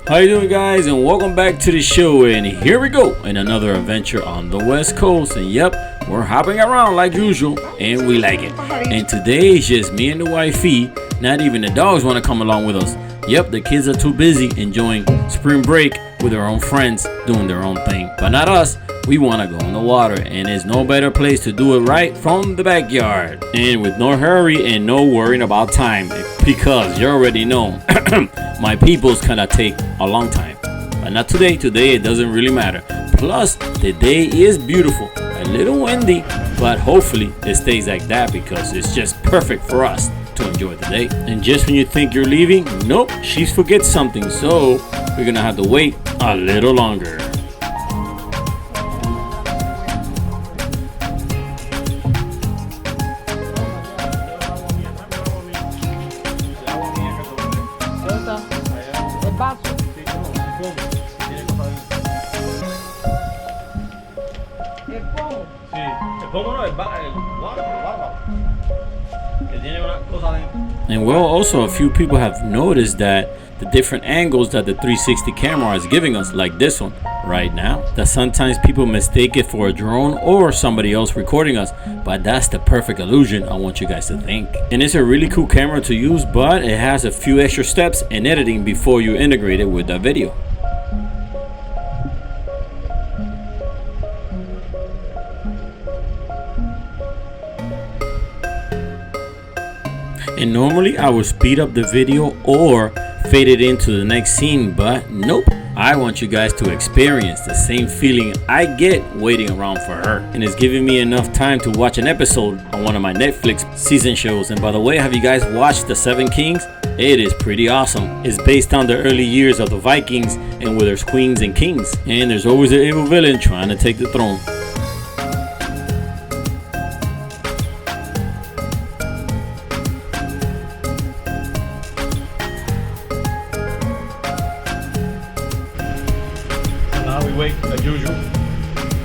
How you doing, guys, and welcome back to the show. And here we go in another adventure on the West Coast. And yep, we're hopping around like usual, and we like it. And today is just me and the wifey. Not even the dogs want to come along with us. Yep, the kids are too busy enjoying spring break with their own friends doing their own thing, but not us. We want to go in the water, and there's no better place to do it right from the backyard, and with no hurry and no worrying about time, because you already know my peoples kind of take a long time, but not today. Today it doesn't really matter. Plus the day is beautiful, a little windy, but hopefully it stays like that because it's just perfect for us to enjoy the day. And just when you think you're leaving, nope, she forgets something, so we're gonna have to wait a little longer. And well, also a few people have noticed that the different angles that the 360 camera is giving us, like this one right now, that sometimes people mistake it for a drone or somebody else recording us, but that's the perfect illusion I want you guys to think. And it's a really cool camera to use, but it has a few extra steps in editing before you integrate it with the video. And normally I would speed up the video or fade it into the next scene, but nope. I want you guys to experience the same feeling I get waiting around for her. And it's giving me enough time to watch an episode on one of my Netflix season shows. And by the way, have you guys watched The Seven Kings? It is pretty awesome. It's based on the early years of the Vikings and where there's queens and kings. And there's always an evil villain trying to take the throne. Wait as usual.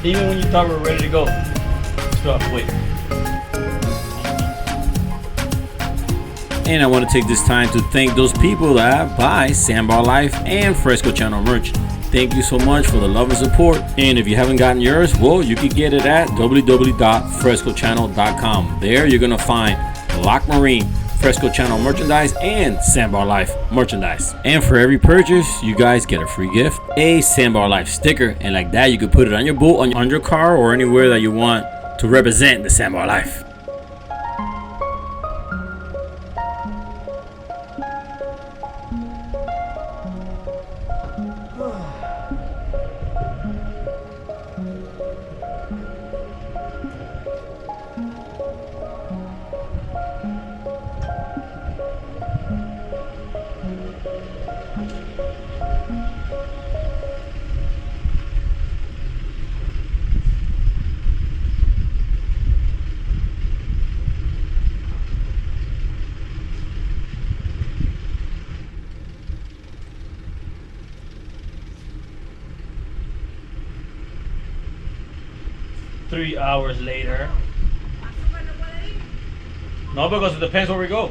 Even when you thought we were ready to go, you still have to wait. And I want to take this time to thank those people that buy Sandbar Life and Fresco Channel merch. Thank you so much for the love and support. And if you haven't gotten yours, well, you can get it at www.frescochannel.com. There you're gonna find Lock Marine, Fresco Channel merchandise, and Sandbar Life merchandise. And for every purchase, you guys get a free gift, a Sandbar Life sticker, and like that you can put it on your boat, on your car, or anywhere that you want to represent the Sandbar Life. Three hours later. No, because it depends where we go.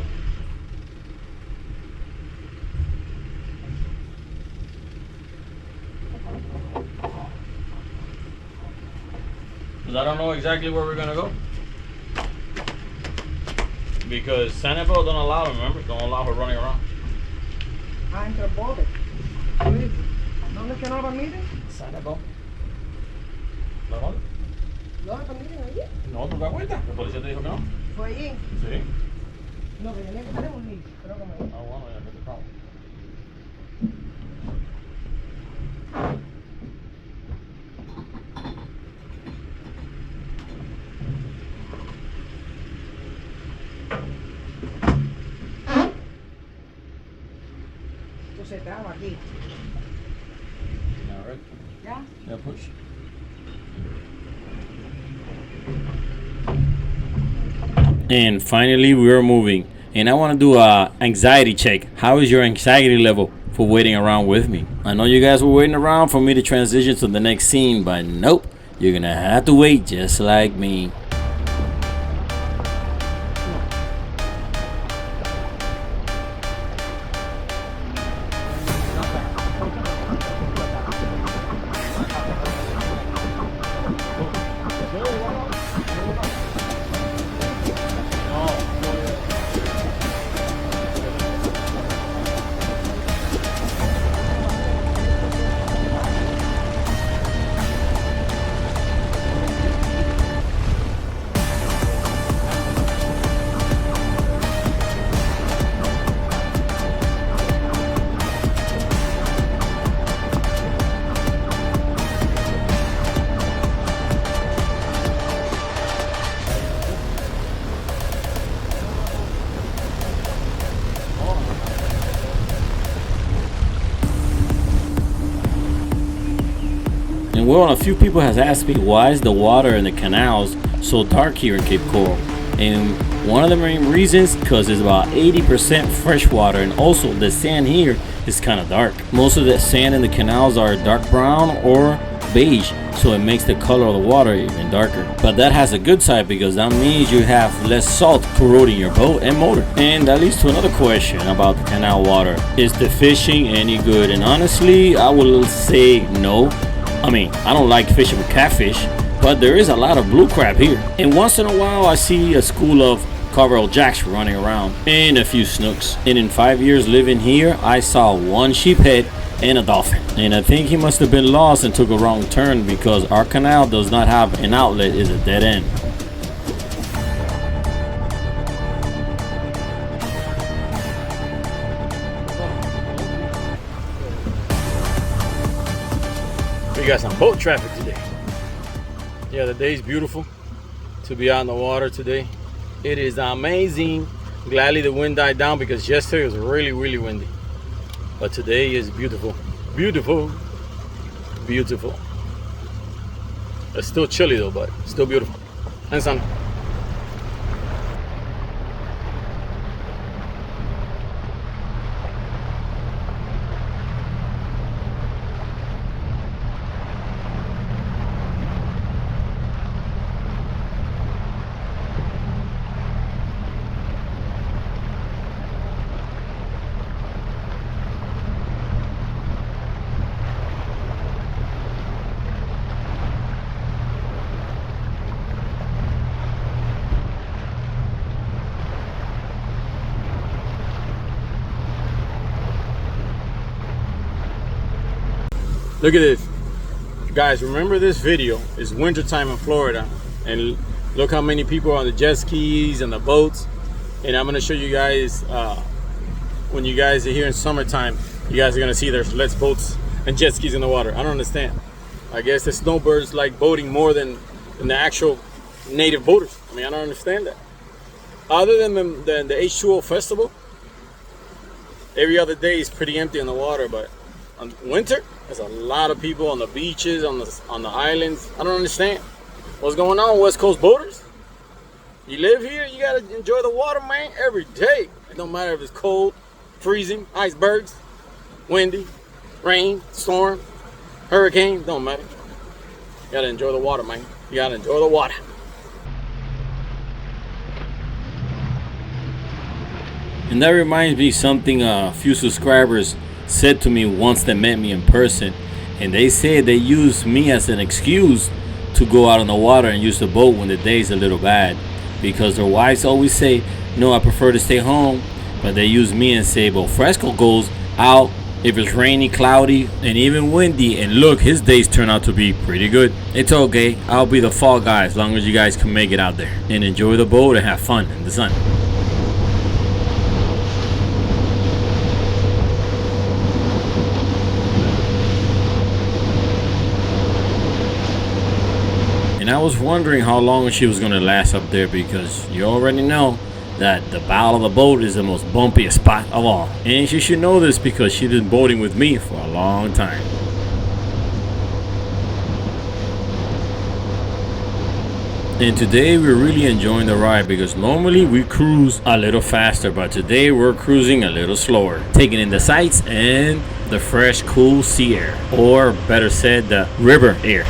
Because I don't know exactly where we're gonna go. Because Sanibel don't allow him, remember? Don't allow her running around. Entre botes. ¿Dónde que no lo miren? Sanibel. ¿Dónde? ¿Dónde te miren allí? No, ¿tú te das cuenta? ¿La policía te dijo que no? ¿Fue allí? Sí. No, pero yo le un niño, creo que me dijo. Ah, bueno, ya que te cago. Tú se traba aquí. All right. ¿Ya? Yeah, push. And finally we are moving, and I want to do a anxiety check. How is your anxiety level for waiting around with me? I know you guys were waiting around for me to transition to the next scene, but nope, you're gonna have to wait just like me. Well, a few people has asked me why is the water in the canals so dark here in Cape Coral, and one of the main reasons because it's about 80% fresh water, and also the sand here is kind of dark. Most of the sand in the canals are dark brown or beige, so it makes the color of the water even darker. But that has a good side because that means you have less salt corroding your boat and motor. And that leads to another question about the canal water. Is the fishing any good? And honestly, I will say no. I mean, I don't like fishing with catfish, but there is a lot of blue crab here. And once in a while I see a school of coverall jacks running around and a few snooks. And in 5 years living here, I saw one sheephead and a dolphin. And I think he must have been lost and took a wrong turn because our canal does not have an outlet, it's a dead end. We got some boat traffic today. Yeah, the day's beautiful to be out in the water today. It is amazing. Gladly the wind died down because yesterday was really windy. But today is beautiful. Beautiful. Beautiful. It's still chilly though, but still beautiful. And sun. Look at this. Guys, remember this video is wintertime in Florida, and look how many people are on the jet skis and the boats. And I'm gonna show you guys when you guys are here in summertime, you guys are gonna see there's less boats and jet skis in the water. I don't understand. I guess the snowbirds like boating more than the actual native boaters. I mean, I don't understand that. Other than the H2O festival, every other day is pretty empty in the water, but on winter, there's a lot of people on the beaches, on the islands. I don't understand what's going on, West Coast boaters. You live here, you gotta enjoy the water, man, every day. It don't matter if it's cold, freezing, icebergs, windy, rain, storm, hurricane, don't matter. You gotta enjoy the water, man. You gotta enjoy the water. And that reminds me something a few subscribers said to me once they met me in person, and they said they use me as an excuse to go out on the water and use the boat when the day's a little bad, because their wives always say, no, I prefer to stay home, but they use me and say, well, Fresco goes out if it's rainy, cloudy, and even windy, and look, his days turn out to be pretty good. It's okay, I'll be the fall guy as long as you guys can make it out there and enjoy the boat and have fun in the sun. And I was wondering how long she was going to last up there, because you already know that the bow of the boat is the most bumpiest spot of all. And she should know this because she's been boating with me for a long time. And today we're really enjoying the ride because normally we cruise a little faster, but today we're cruising a little slower, taking in the sights and the fresh, cool sea air, or better said, the river air.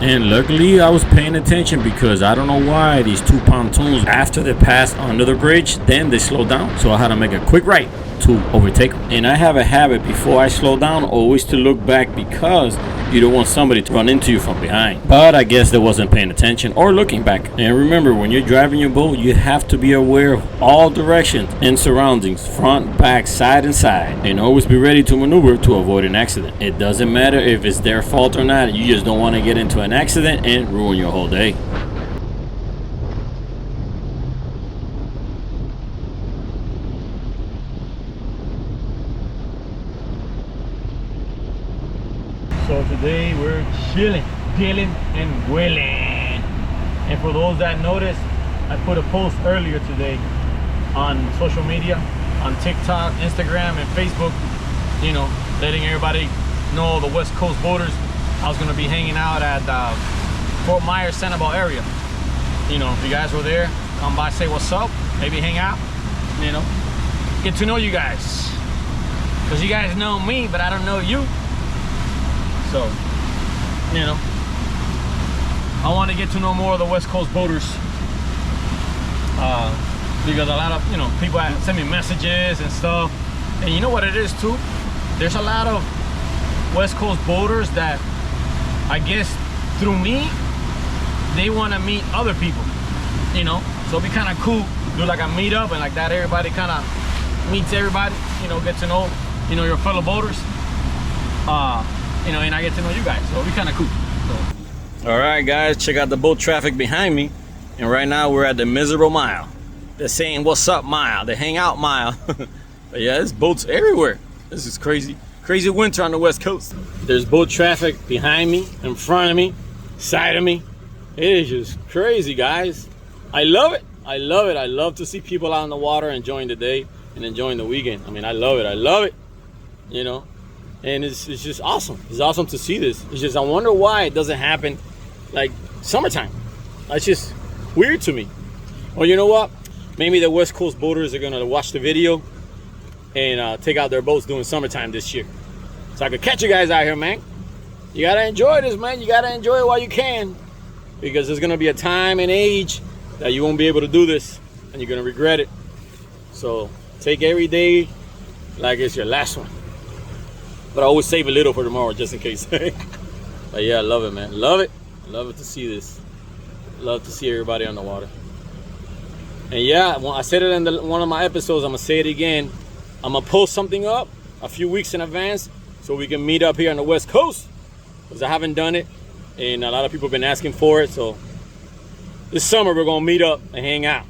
And luckily I was paying attention because I don't know why these two pontoons, after they passed under the bridge, then they slowed down. So I had to make a quick right to overtake them. And I have a habit before I slow down always to look back because you don't want somebody to run into you from behind. But I guess they wasn't paying attention or looking back. And remember, when you're driving your boat, you have to be aware of all directions and surroundings, front, back, side, and side, and always be ready to maneuver to avoid an accident. It doesn't matter if it's their fault or not, you just don't want to get into an accident and ruin your whole day. So today we're chilling, dealing, and wheeling. And for those that noticed, I put a post earlier today on social media, on TikTok, Instagram, and Facebook, you know, letting everybody know, the West Coast boaters, I was gonna be hanging out at Fort Myers, Sanibel area. You know, if you guys were there, come by, say what's up, maybe hang out, you know, get to know you guys. Because you guys know me, but I don't know you. So, you know, I want to get to know more of the West Coast boaters. Because a lot of, you know, people send me messages and stuff. And you know what it is too? There's a lot of West Coast boaters that, I guess, through me, they want to meet other people, you know? So it'd be kind of cool, do like a meetup and like that, everybody kind of meets everybody, you know, get to know, you know, your fellow boaters, you know, and I get to know you guys, so it'll be kind of cool. So. All right, guys, check out the boat traffic behind me, and right now we're at the Miserable Mile. They're saying what's up mile, the hangout mile. But yeah, there's boats everywhere. This is crazy winter on the West Coast. There's boat traffic behind me, in front of me, side of me. It is just crazy, guys. I love it. I love to see people out on the water enjoying the day and enjoying the weekend. I mean, I love it, you know, and it's just awesome. It's awesome to see this. It's just, I wonder why it doesn't happen like summertime. That's just weird to me. Well, you know what? Maybe the West Coast boaters are gonna watch the video and take out their boats during summertime this year. So I could catch you guys out here, man. You gotta enjoy this, man. You gotta enjoy it while you can, because there's gonna be a time and age that you won't be able to do this and you're gonna regret it. So take every day like it's your last one. But I always save a little for tomorrow just in case. But yeah, I love it, man. Love it to see this. Love to see everybody on the water. And yeah, I said it in one of my episodes, I'm gonna say it again. I'm gonna post something up a few weeks in advance so we can meet up here on the West Coast, because I haven't done it and a lot of people have been asking for it. So this summer we're gonna meet up and hang out.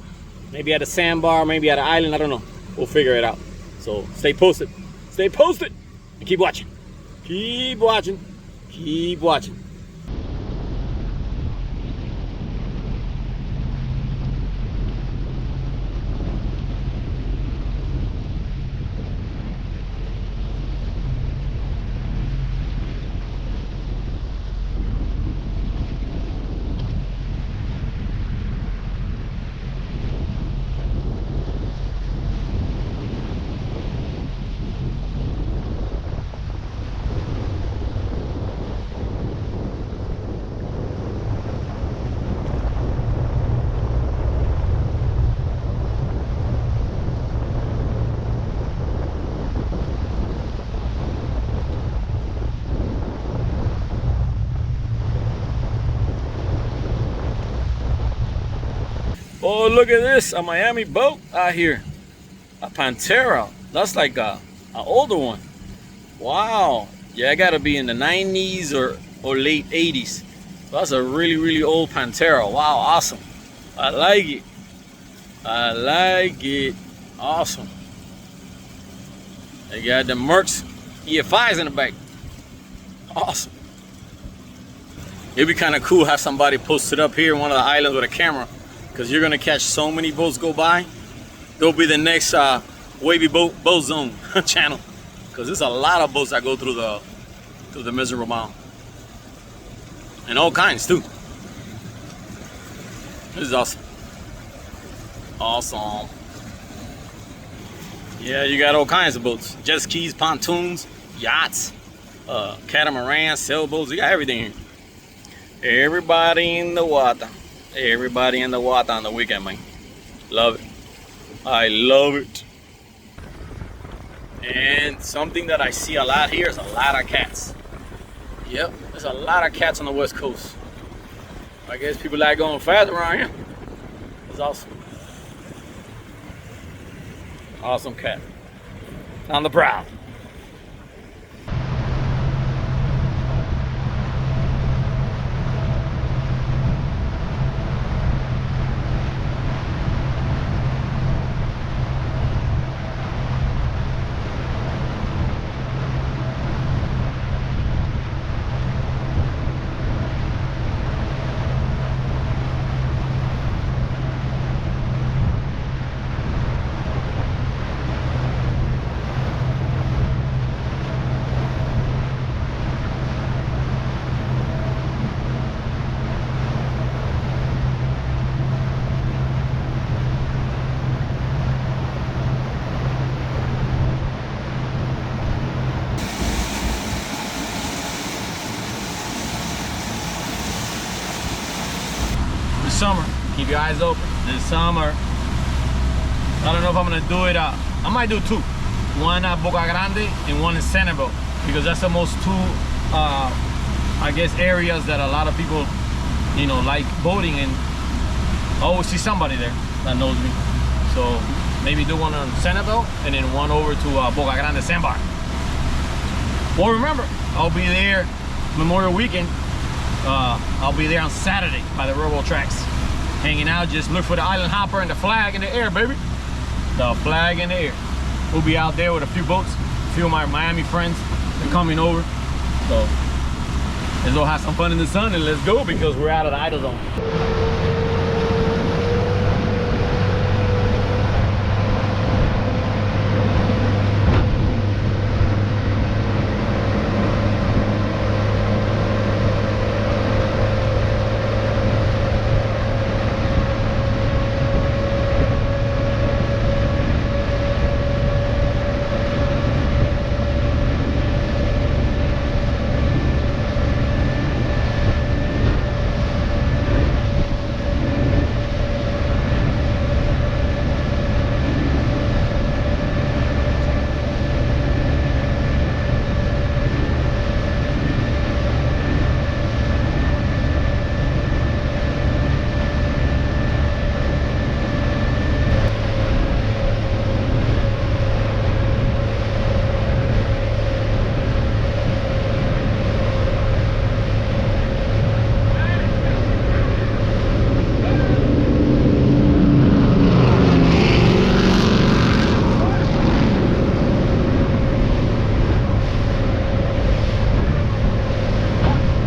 Maybe at a sandbar, maybe at an island, I don't know. We'll figure it out. So stay posted, and keep watching. Keep watching. Oh, look at this, a Miami boat out here. A Pantera. That's like an older one. Wow. Yeah, I gotta be in the 90s or late 80s. That's a really old Pantera. Wow, awesome. I like it. Awesome. They got the Mercs EFIs in the back. Awesome. It'd be kind of cool to have somebody posted up here in one of the islands with a camera, because you're gonna catch so many boats go by. They'll be the next wavy boat zone channel, because there's a lot of boats that go through the Miserable Mile, and all kinds too. This is awesome. Yeah, you got all kinds of boats: jet skis, pontoons, yachts, catamarans, sailboats. You got everything here. Everybody in the water on the weekend, man. Love it. I love it. And something that I see a lot here is a lot of cats. Yep, there's a lot of cats on the West Coast. I guess people like going fast around here. It's awesome. Awesome cat. On the prowl. summer. Keep your eyes open. This summer, I don't know if I'm gonna do it. I might do two. One at Boca Grande and one in Sanibel, because that's the most two, I guess, areas that a lot of people, you know, like boating, and I always see somebody there that knows me. So maybe do one on Sanibel and then one over to Boca Grande Sandbar. Well, remember, I'll be there Memorial Weekend. I'll be there on Saturday by the railroad tracks, hanging out. Just look for the island hopper and the flag in the air, baby. The flag in the air. We'll be out there with a few boats. A few of my Miami friends are coming over. So let's go have some fun in the sun and let's go, because we're out of the idle zone.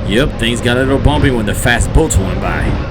Yep, things got a little bumpy when the fast boats went by.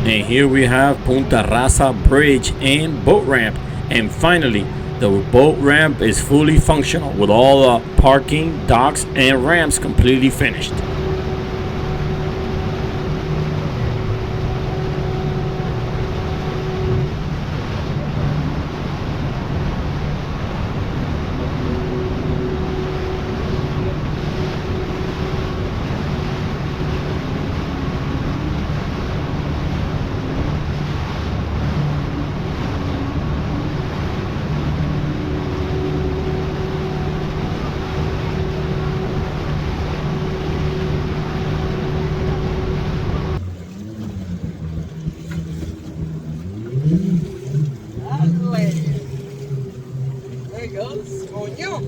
And here we have Punta Rasa bridge and boat ramp. And finally, the boat ramp is fully functional with all the parking, docks, and ramps completely finished. There you go. Coño.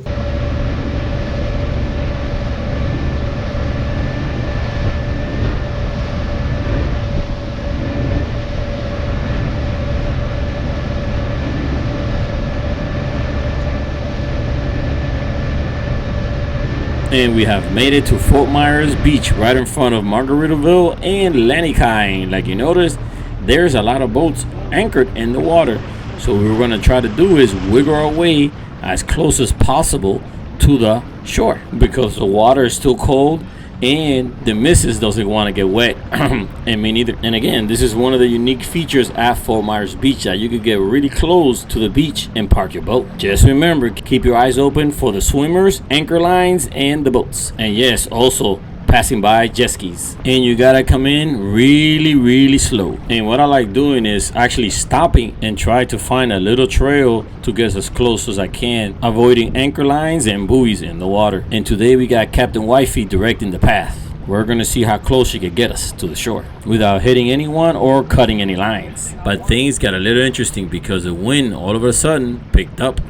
And we have made it to Fort Myers Beach, right in front of Margaritaville and Lanikai. Like you noticed, there's a lot of boats anchored in the water. So what we're going to try to do is wiggle our way as close as possible to the shore, because the water is still cold and the missus doesn't want to get wet. And me neither. And again, this is one of the unique features at Fort Myers Beach, that you could get really close to the beach and park your boat. Just remember, keep your eyes open for the swimmers, anchor lines, and the boats. And yes, also passing by jet skis. And you gotta come in really slow. And what I like doing is actually stopping and try to find a little trail to get as close as I can, avoiding anchor lines and buoys in the water. And today we got Captain Wifey directing the path. We're gonna see how close she could get us to the shore without hitting anyone or cutting any lines. But things got a little interesting because the wind all of a sudden picked up.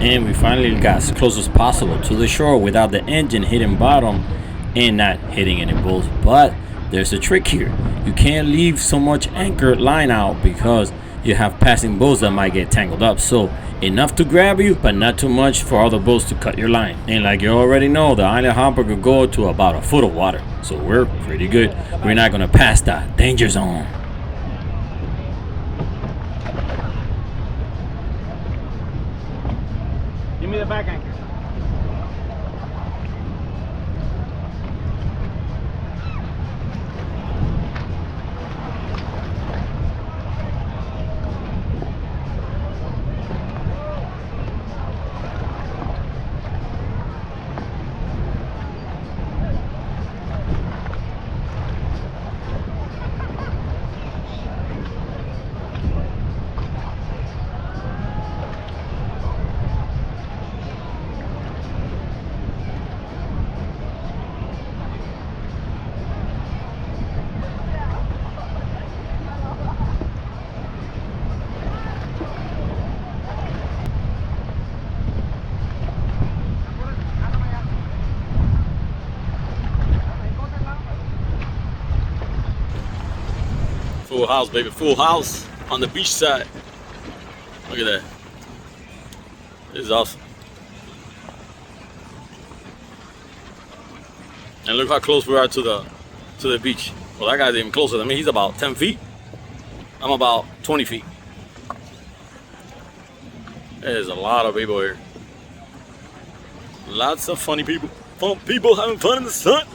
And we finally got as close as possible to the shore without the engine hitting bottom and not hitting any bulls. But there's a trick here. You can't leave so much anchored line out because you have passing boats that might get tangled up. So enough to grab you, but not too much for other boats to cut your line. And like you already know, the island hopper could go to about a foot of water. So we're pretty good. We're not gonna pass that danger zone. Give me the back anchor. Full house, baby, full house on the beach side. Look at that. This is awesome. And look how close we are to the beach. Well, that guy's even closer than me. He's about 10 feet. I'm about 20 feet. There's a lot of people here. Lots of funny people. Fun people having fun in the sun.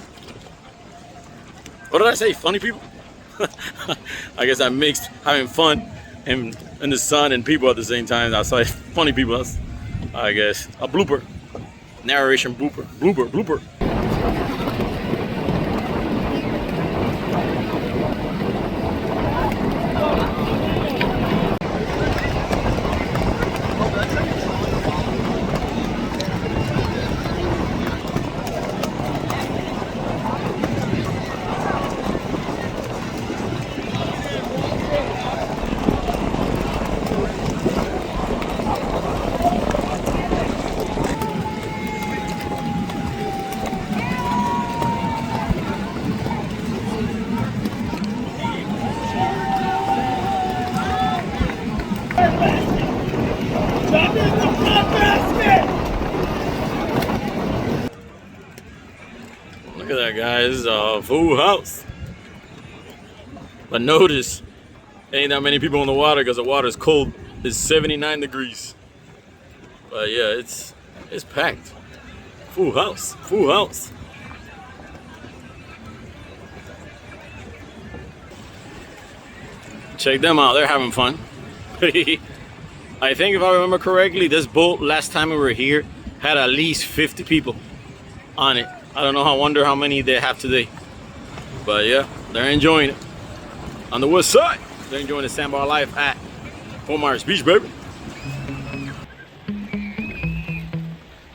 What did I say? Funny people? I guess I mixed having fun and in the sun and people at the same time. I saw funny people. That's, I guess, a blooper. Narration blooper. Look at that, guys. This is a full house. But notice, ain't that many people in the water because the water is cold. It's 79 degrees. But yeah, it's packed. Full house. Check them out. They're having fun. I think if I remember correctly, this boat last time we were here had at least 50 people on it. I don't know. I wonder how many they have today. But yeah, they're enjoying it. On the west side, they're enjoying the sandbar life at Fort Myers Beach, baby.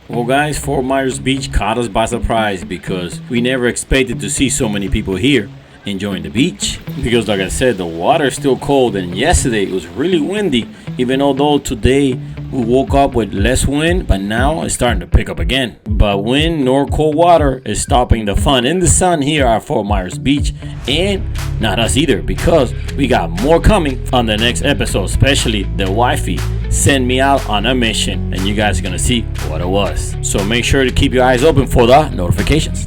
Well, guys, Fort Myers Beach caught us by surprise because we never expected to see so many people here enjoying the beach. Because like I said, the water is still cold, and yesterday it was really windy, even although today we woke up with less wind, but now it's starting to pick up again. But wind nor cold water is stopping the fun in the sun here at Fort Myers Beach, and not us either, because we got more coming on the next episode, especially the wifey sent me out on a mission, and you guys are gonna see what it was. So make sure to keep your eyes open for the notifications.